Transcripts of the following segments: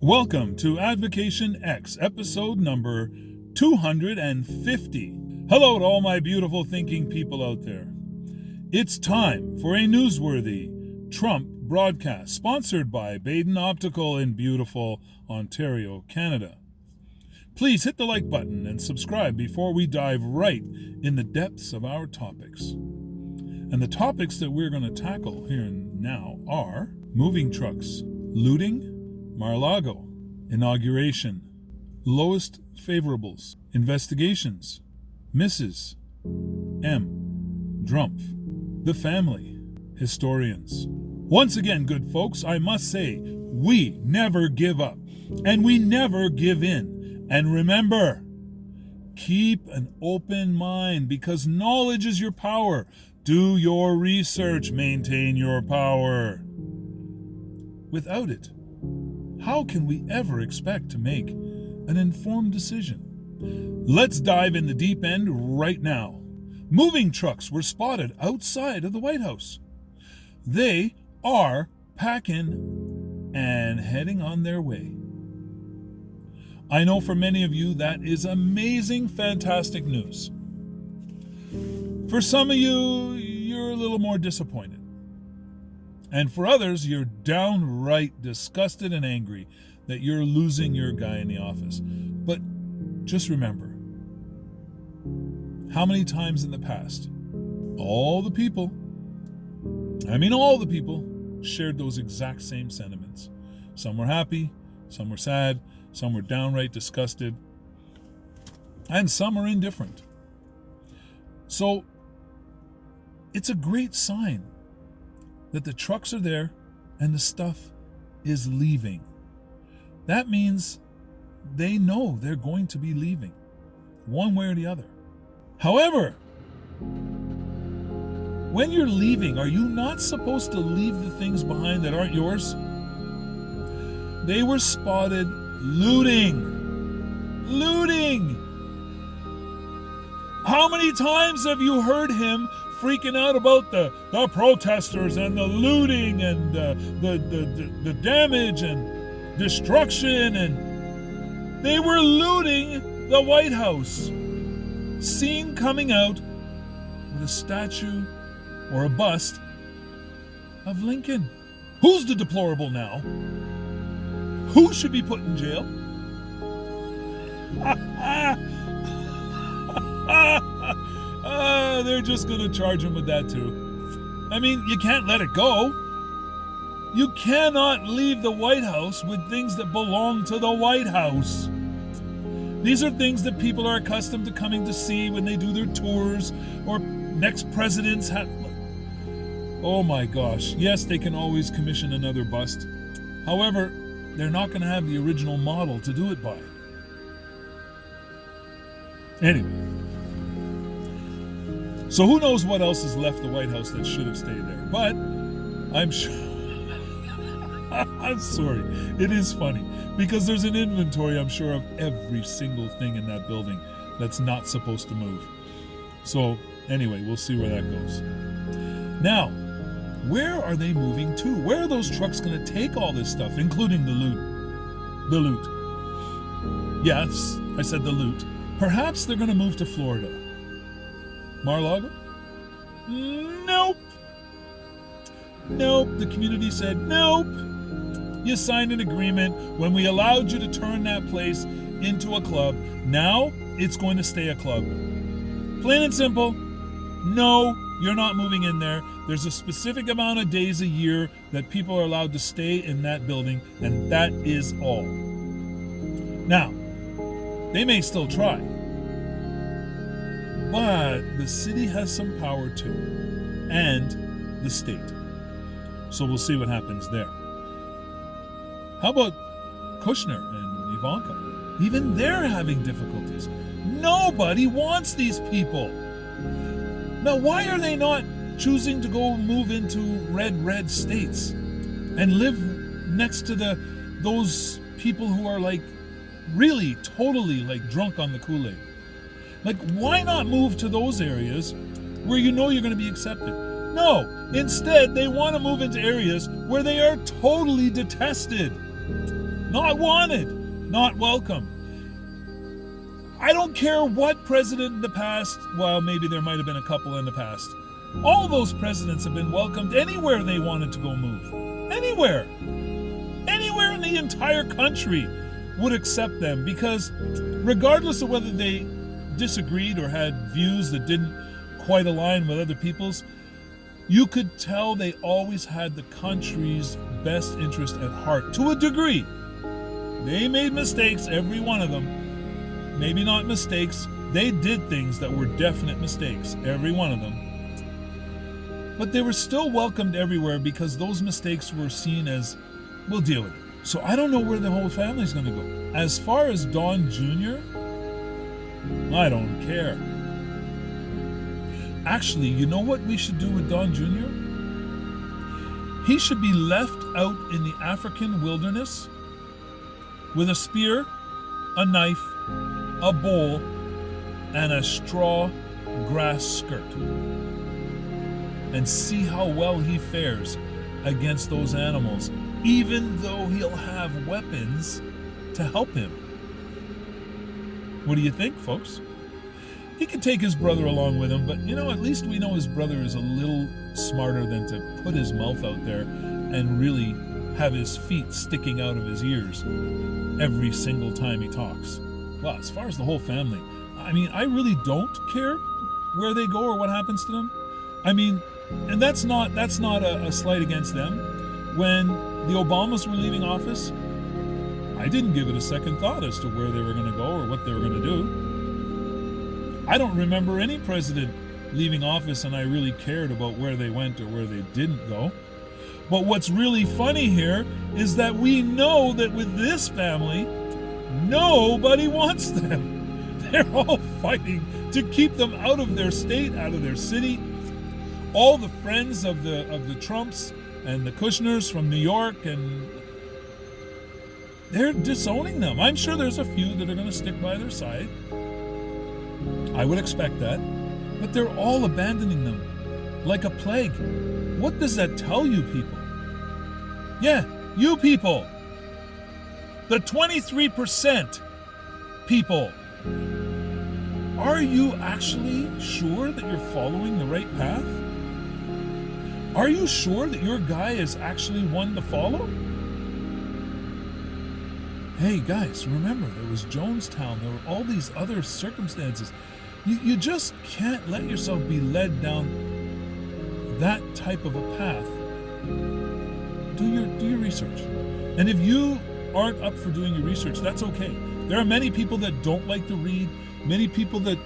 Welcome to Advocation X, episode number 250. Hello to all my beautiful thinking people out there. It's time for a newsworthy Trump broadcast, sponsored by Baden Optical in beautiful Ontario, Canada. Please hit the like button and subscribe before we dive right in the depths of our topics. And the topics that we're going to tackle here and now are moving trucks, looting, Mar-a-Lago, Inauguration, lowest favorables, investigations, Mrs. M. Drumpf, the family, historians. Once again, good folks, I must say, we never give up, and we never give in. And remember, keep an open mind, because knowledge is your power. Do your research, maintain your power. Without it, how can we ever expect to make an informed decision? Let's dive in the deep end right now. Moving trucks were spotted outside of the White House. They are packing and heading on their way. I know for many of you that is amazing, fantastic news. For some of you, you're a little more disappointed. And for others, you're downright disgusted and angry that you're losing your guy in the office. But just remember, how many times in the past, all the people shared those exact same sentiments. Some were happy, some were sad, some were downright disgusted, and some are indifferent. So, it's a great sign that the trucks are there and the stuff is leaving. That means they know they're going to be leaving, one way or the other. However, when you're leaving, are you not supposed to leave the things behind that aren't yours? They were spotted looting. How many times have you heard him freaking out about the protesters and the looting and the damage and destruction? And they were looting the White House. Seen coming out with a statue or a bust of Lincoln. Who's the deplorable now? Who should be put in jail? They're just going to charge him with that too. I mean, you can't let it go. You cannot leave the White House with things that belong to the White House. These are things that people are accustomed to coming to see when they do their tours or next presidents have. Oh my gosh. Yes, they can always commission another bust. However, they're not going to have the original model to do it by. Anyway. So who knows what else has left the White House that should have stayed there. But I'm sure... I'm sorry. It is funny. Because there's an inventory, I'm sure, of every single thing in that building that's not supposed to move. So anyway, we'll see where that goes. Now, where are they moving to? Where are those trucks going to take all this stuff, including the loot? The loot. Yes, I said the loot. Perhaps they're going to move to Florida. Mar-a-Lago? Nope. The community said nope. You signed an agreement when we allowed you to turn that place into a club. Now it's going to stay a club. Plain and simple. No, you're not moving in there. There's a specific amount of days a year that people are allowed to stay in that building, and that is all. Now, they may still try, but the city has some power too, and the state. So we'll see what happens there. How about Kushner and Ivanka? Even they're having difficulties. Nobody wants these people. Now, why are they not choosing to go move into red states and live next to those people who are like really totally like drunk on the Kool-Aid? Like, why not move to those areas where you know you're going to be accepted? No, instead they want to move into areas where they are totally detested. not wanted, not welcome. I don't care what president in the past, well, maybe there might have been a couple in the past. All those presidents have been welcomed anywhere they wanted to go move. Anywhere. Anywhere in the entire country would accept them, because regardless of whether they disagreed or had views that didn't quite align with other people's, you could tell they always had the country's best interest at heart, to a degree. They made mistakes, every one of them. Maybe not mistakes. They did things that were definite mistakes, every one of them. But they were still welcomed everywhere because those mistakes were seen as, we'll deal with it. So I don't know where the whole family's going to go. As far as Don Jr., I don't care. Actually, you know what we should do with Don Jr.? He should be left out in the African wilderness with a spear, a knife, a bowl, and a straw grass skirt, and see how well he fares against those animals, even though he'll have weapons to help him. What do you think, folks? He could take his brother along with him, but at least we know his brother is a little smarter than to put his mouth out there and really have his feet sticking out of his ears every single time he talks. Well, as far as the whole family, I really don't care where they go or what happens to them. And that's not a slight against them. When the Obamas were leaving office, I didn't give it a second thought as to where they were going to go or what they were going to do. I don't remember any president leaving office and I really cared about where they went or where they didn't go. But what's really funny here is that we know that with this family, nobody wants them. They're all fighting to keep them out of their state, out of their city. All the friends of the Trumps and the Kushners from New York, and they're disowning them. I'm sure there's a few that are going to stick by their side. I would expect that. But they're all abandoning them like a plague. What does that tell you people? Yeah, you people. The 23% people. Are you actually sure that you're following the right path? Are you sure that your guy is actually one to follow? Hey guys, remember, there was Jonestown, there were all these other circumstances. You just can't let yourself be led down that type of a path. Do your research. And if you aren't up for doing your research, that's okay. There are many people that don't like to read, many people that,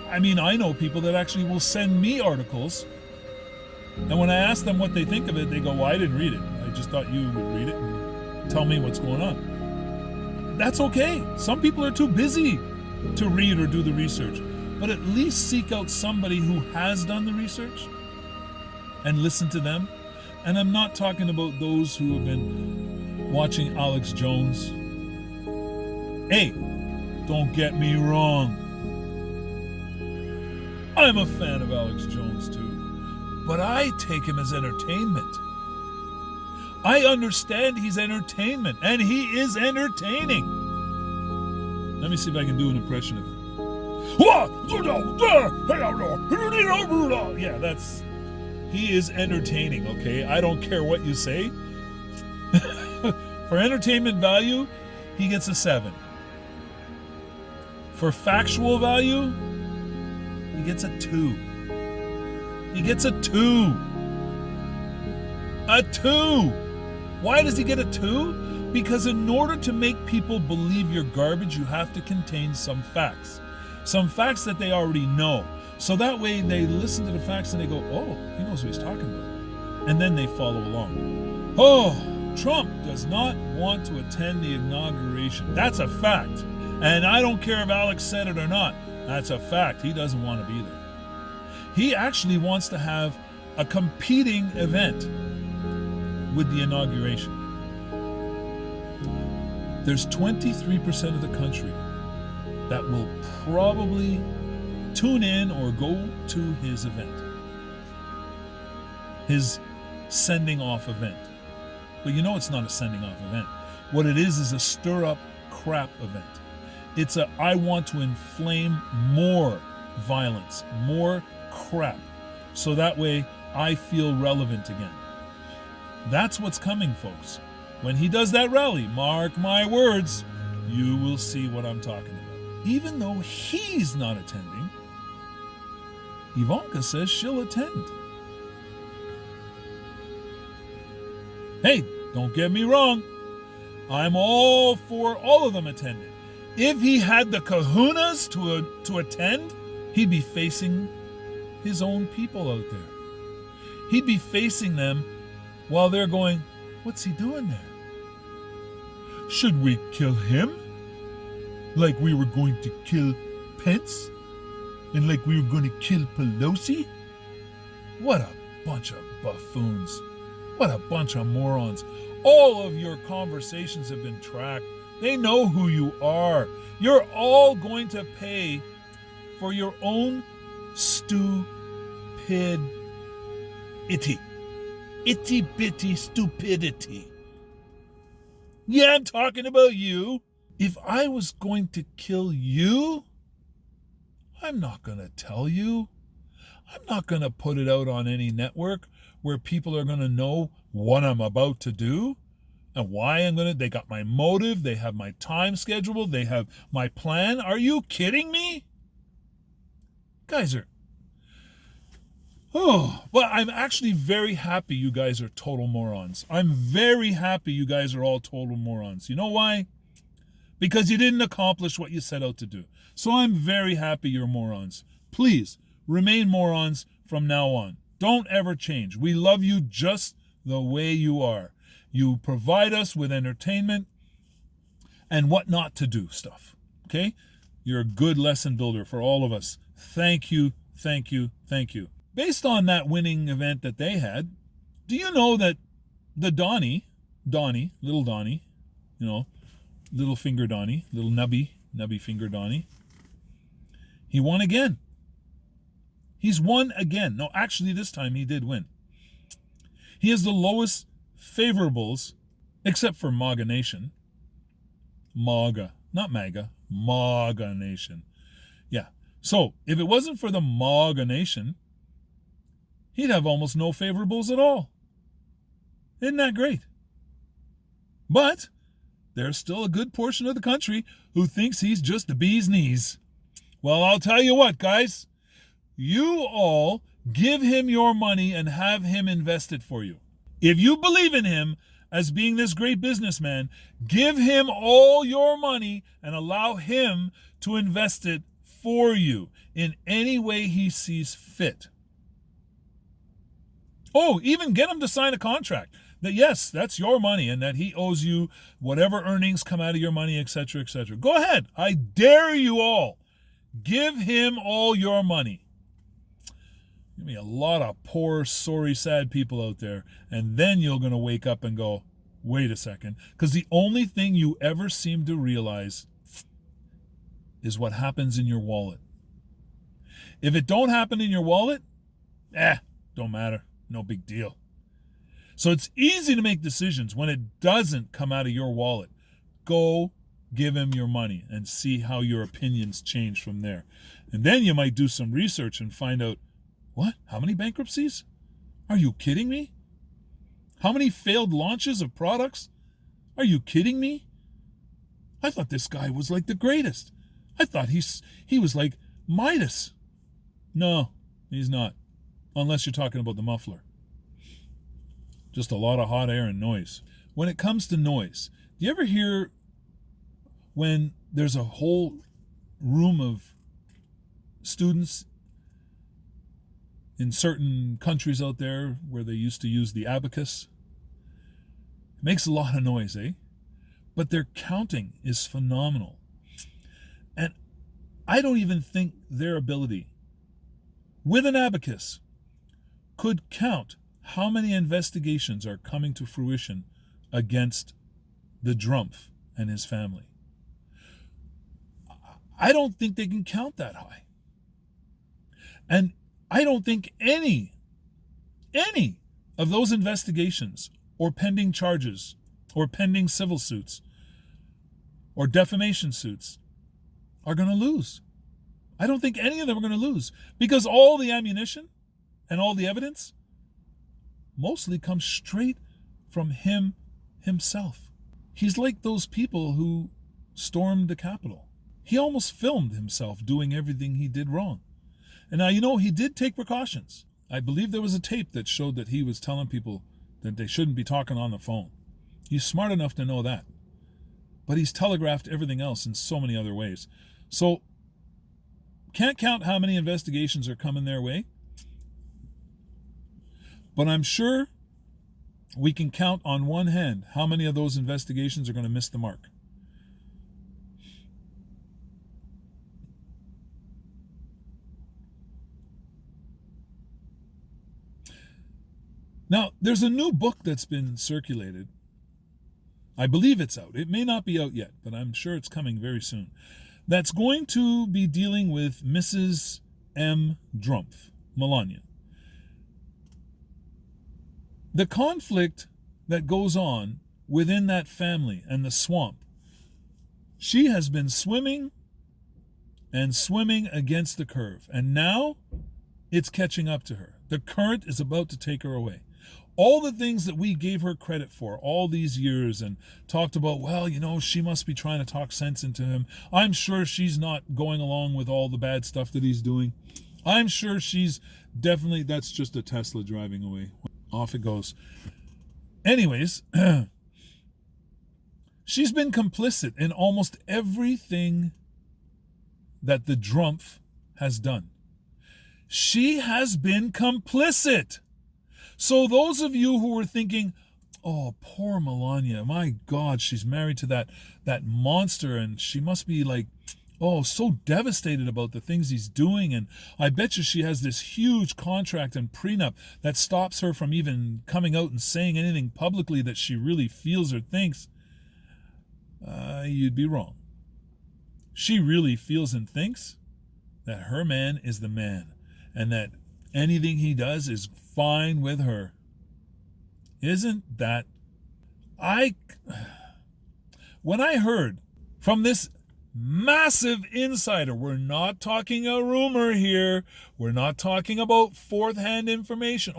I know people that actually will send me articles, and when I ask them what they think of it, they go, well, I didn't read it. I just thought you would read it and tell me what's going on. That's okay. Some people are too busy to read or do the research, but at least seek out somebody who has done the research and listen to them. And I'm not talking about those who have been watching Alex Jones. Hey, don't get me wrong. I'm a fan of Alex Jones too, but I take him as entertainment. I understand he's entertainment, and he is entertaining. Let me see if I can do an impression of him. Yeah, he is entertaining, okay? I don't care what you say. For entertainment value, he gets a 7. For factual value, he gets a 2. He gets a 2. A 2! Why does he get a 2? Because in order to make people believe you're garbage, you have to contain some facts. Some facts that they already know. So that way they listen to the facts and they go, oh, he knows what he's talking about. And then they follow along. Oh, Trump does not want to attend the inauguration. That's a fact. And I don't care if Alex said it or not. That's a fact. He doesn't want to be there. He actually wants to have a competing event with the inauguration. There's 23% of the country that will probably tune in or go to his event, his sending off event. But it's not a sending off event. What it is a stir up crap event. It's I want to inflame more violence, more crap, so that way I feel relevant again. That's what's coming, folks. When he does that rally, mark my words, you will see what I'm talking about. Even though he's not attending, Ivanka says she'll attend. Hey, don't get me wrong. I'm all for all of them attending. If he had the kahunas to attend, he'd be facing his own people out there. He'd be facing them while they're going, what's he doing there? Should we kill him? Like we were going to kill Pence? And like we were going to kill Pelosi? What a bunch of buffoons. What a bunch of morons. All of your conversations have been tracked. They know who you are. You're all going to pay for your own stupidity. Itty bitty stupidity. Yeah, I'm talking about you. If I was going to kill you, I'm not going to tell you. I'm not going to put it out on any network where people are going to know what I'm about to do and why I'm going to. They got my motive. They have my time schedule. They have my plan. Are you kidding me? Guys are. Oh, but I'm actually very happy you guys are total morons. I'm very happy you guys are all total morons. You know why? Because you didn't accomplish what you set out to do. So I'm very happy you're morons. Please remain morons from now on. Don't ever change. We love you just the way you are. You provide us with entertainment and what not to do stuff. Okay? You're a good lesson builder for all of us. Thank you, thank you, thank you. Based on that winning event that they had, do you know that the Donnie, little Donnie, little finger Donnie, little nubby finger Donnie, he won again. He's won again. No, actually this time he did win. He has the lowest favorables, except for MAGA Nation. MAGA, not MAGA, MAGA Nation. Yeah. So if it wasn't for the MAGA Nation, he'd have almost no favorables at all. Isn't that great? But there's still a good portion of the country who thinks he's just the bee's knees. Well, I'll tell you what, guys. You all give him your money and have him invested for you. If you believe in him as being this great businessman, give him all your money and allow him to invest it for you in any way he sees fit. Oh, even get him to sign a contract that, yes, that's your money and that he owes you whatever earnings come out of your money, etc., etc. Go ahead. I dare you all. Give him all your money. Give me a lot of poor, sorry, sad people out there. And then you're going to wake up and go, wait a second. Because the only thing you ever seem to realize is what happens in your wallet. If it don't happen in your wallet, don't matter. No big deal. So it's easy to make decisions when it doesn't come out of your wallet. Go give him your money and see how your opinions change from there. And then you might do some research and find out, what? How many bankruptcies? Are you kidding me? How many failed launches of products? Are you kidding me? I thought this guy was like the greatest. I thought he was like Midas. No, he's not. Unless you're talking about the muffler. Just a lot of hot air and noise. When it comes to noise, do you ever hear when there's a whole room of students in certain countries out there where they used to use the abacus? It makes a lot of noise, eh? But their counting is phenomenal. And I don't even think their ability with an abacus could count how many investigations are coming to fruition against the Drumpf and his family. I don't think they can count that high. And I don't think any of those investigations or pending charges or pending civil suits or defamation suits are going to lose. I don't think any of them are going to lose because all the ammunition and all the evidence mostly comes straight from him himself. He's like those people who stormed the Capitol. He almost filmed himself doing everything he did wrong. And now, he did take precautions. I believe there was a tape that showed that he was telling people that they shouldn't be talking on the phone. He's smart enough to know that. But he's telegraphed everything else in so many other ways. So, can't count how many investigations are coming their way. But I'm sure we can count on one hand how many of those investigations are going to miss the mark. Now, there's a new book that's been circulated. I believe it's out. It may not be out yet, but I'm sure it's coming very soon. That's going to be dealing with Mrs. M. Drumpf, Melania. The conflict that goes on within that family and the swamp. She has been swimming and swimming against the curve, and now it's catching up to her. The current is about to take her away. All the things that we gave her credit for all these years and talked about, she must be trying to talk sense into him. I'm sure she's not going along with all the bad stuff that he's doing. I'm sure that's just a Tesla driving away. Off it goes. Anyways, she's been complicit in almost everything that the Drumpf has done. She has been complicit. So those of you who were thinking, oh, poor Melania, my God, she's married to that monster and she must be so devastated about the things he's doing. And I bet you she has this huge contract and prenup that stops her from even coming out and saying anything publicly that she really feels or thinks. You'd be wrong. She really feels and thinks that her man is the man and that anything he does is fine with her. Isn't that... When I heard from this massive insider, we're not talking a rumor here, we're not talking about fourth-hand information.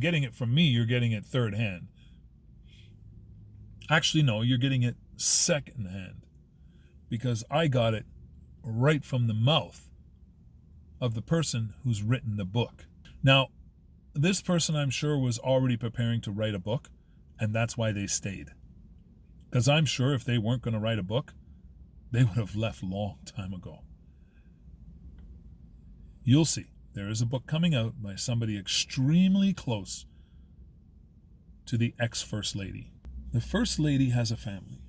Getting it from me, you're getting it third-hand. Actually, no, you're getting it second-hand, because I got it right from the mouth of the person who's written the book. Now, this person, I'm sure, was already preparing to write a book, and that's why they stayed. Because I'm sure if they weren't going to write a book, they would have left a long time ago. You'll see. There is a book coming out by somebody extremely close to the ex-First Lady. The First Lady has a family.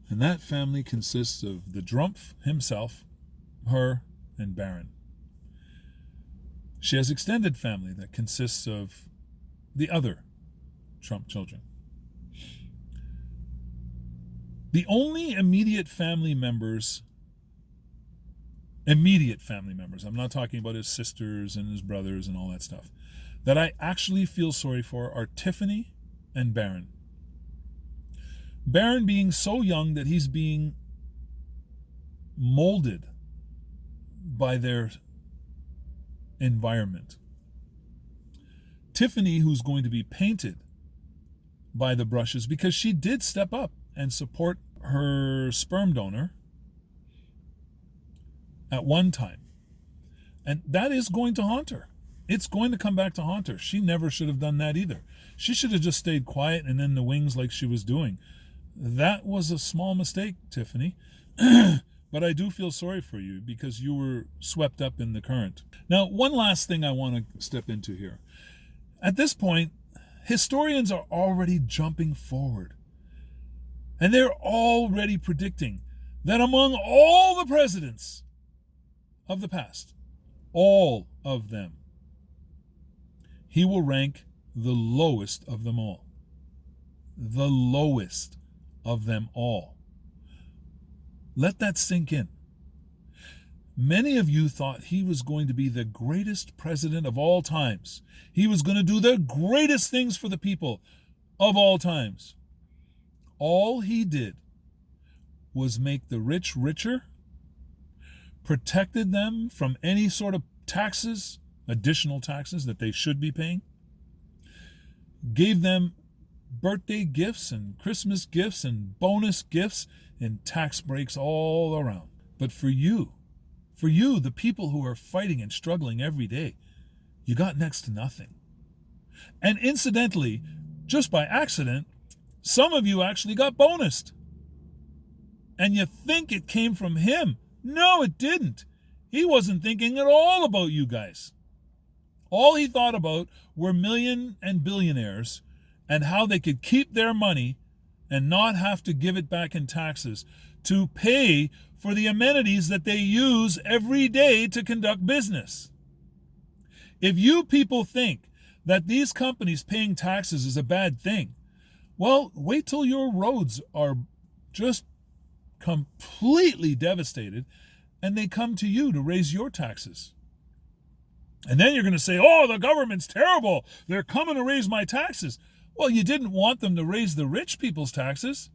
And that family consists of the Drumpf himself, her, and Baron. She has extended family that consists of the other Trump children. The only immediate family members, I'm not talking about his sisters and his brothers and all that stuff, that I actually feel sorry for are Tiffany and Baron. Baron being so young that he's being molded by their environment. Tiffany, who's going to be painted by the brushes because she did step up and support her sperm donor at one time. And that is going to haunt her. It's going to come back to haunt her. She never should have done that either. She should have just stayed quiet and in the wings like she was doing. That was a small mistake, Tiffany. But I do feel sorry for you because you were swept up in the current. Now, one last thing I want to step into here. At this point, historians are already jumping forward. And they're already predicting that among all the presidents of the past, all of them, he will rank the lowest of them all. The lowest of them all. Let that sink in. Many of you thought he was going to be the greatest president of all times. He was going to do the greatest things for the people of all times. All he did was make the rich richer, protected them from any sort of taxes, additional taxes that they should be paying, gave them birthday gifts and Christmas gifts and bonus gifts and tax breaks all around. But for you, the people who are fighting and struggling every day, you got next to nothing. And incidentally, just by accident, some of you actually got bonused. And you think it came from him. No, it didn't. He wasn't thinking at all about you guys. All he thought about were million and billionaires and how they could keep their money and not have to give it back in taxes to pay for the amenities that they use every day to conduct business. If you people think that these companies paying taxes is a bad thing, well, wait till your roads are just completely devastated and they come to you to raise your taxes. And then you're going to say, oh, the government's terrible. They're coming to raise my taxes. Well, you didn't want them to raise the rich people's taxes.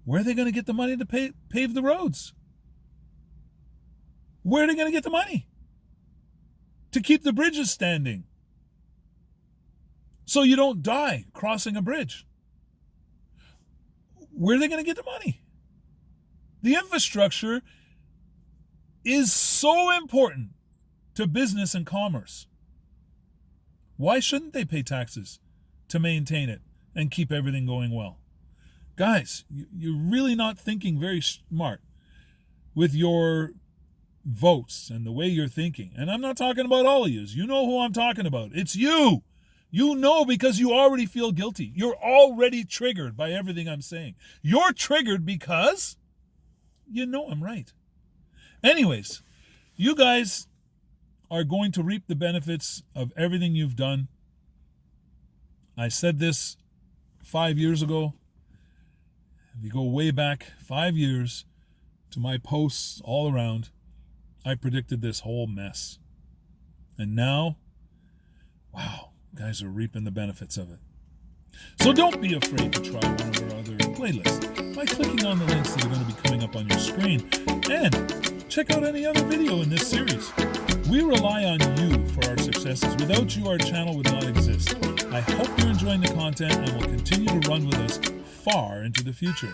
Where are they going to get the money to pave the roads? Where are they going to get the money to keep the bridges standing so you don't die crossing a bridge? Where are they going to get the money? The infrastructure is so important to business and commerce. Why shouldn't they pay taxes to maintain it and keep everything going well? Guys, you're really not thinking very smart with your votes and the way you're thinking. And I'm not talking about all of you. You know who I'm talking about. It's you. You know, because you already feel guilty. You're already triggered by everything I'm saying. You're triggered because you know I'm right. Anyways, you guys are going to reap the benefits of everything you've done. I said this 5 years ago. If you go way back 5 years to my posts all around, I predicted this whole mess. And now, wow, guys are reaping the benefits of it. So don't be afraid to try one of our other playlists by clicking on the links that are going to be coming up on your screen. And check out any other video in this series. We rely on you for our successes. Without you, our channel would not exist. I hope you're enjoying the content and will continue to run with us far into the future.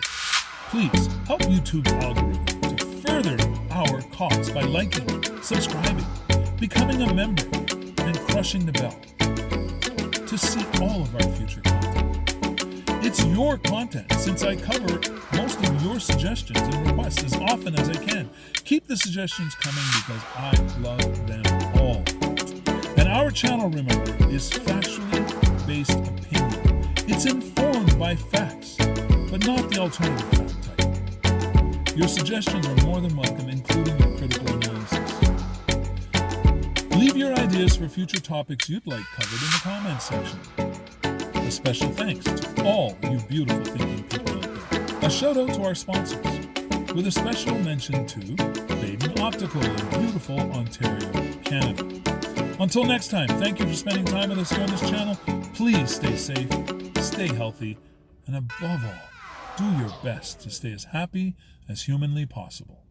Please help YouTube's algorithm to further our cause by liking, subscribing, becoming a member, and crushing the bell to see all of our future content. It's your content, since I cover most of your suggestions and requests as often as I can. Keep the suggestions coming because I love them all. And our channel, remember, is factually based opinion. It's informed by facts, but not the alternative fact type. Your suggestions are more than welcome, including your critical analysis. Leave your ideas for future topics you'd like covered in the comments section. A special thanks to all you beautiful thinking people out there. A shout out to our sponsors, with a special mention to Baden Optical in beautiful Ontario, Canada. Until next time, thank you for spending time with us here on this channel. Please stay safe, stay healthy, and above all, do your best to stay as happy as humanly possible.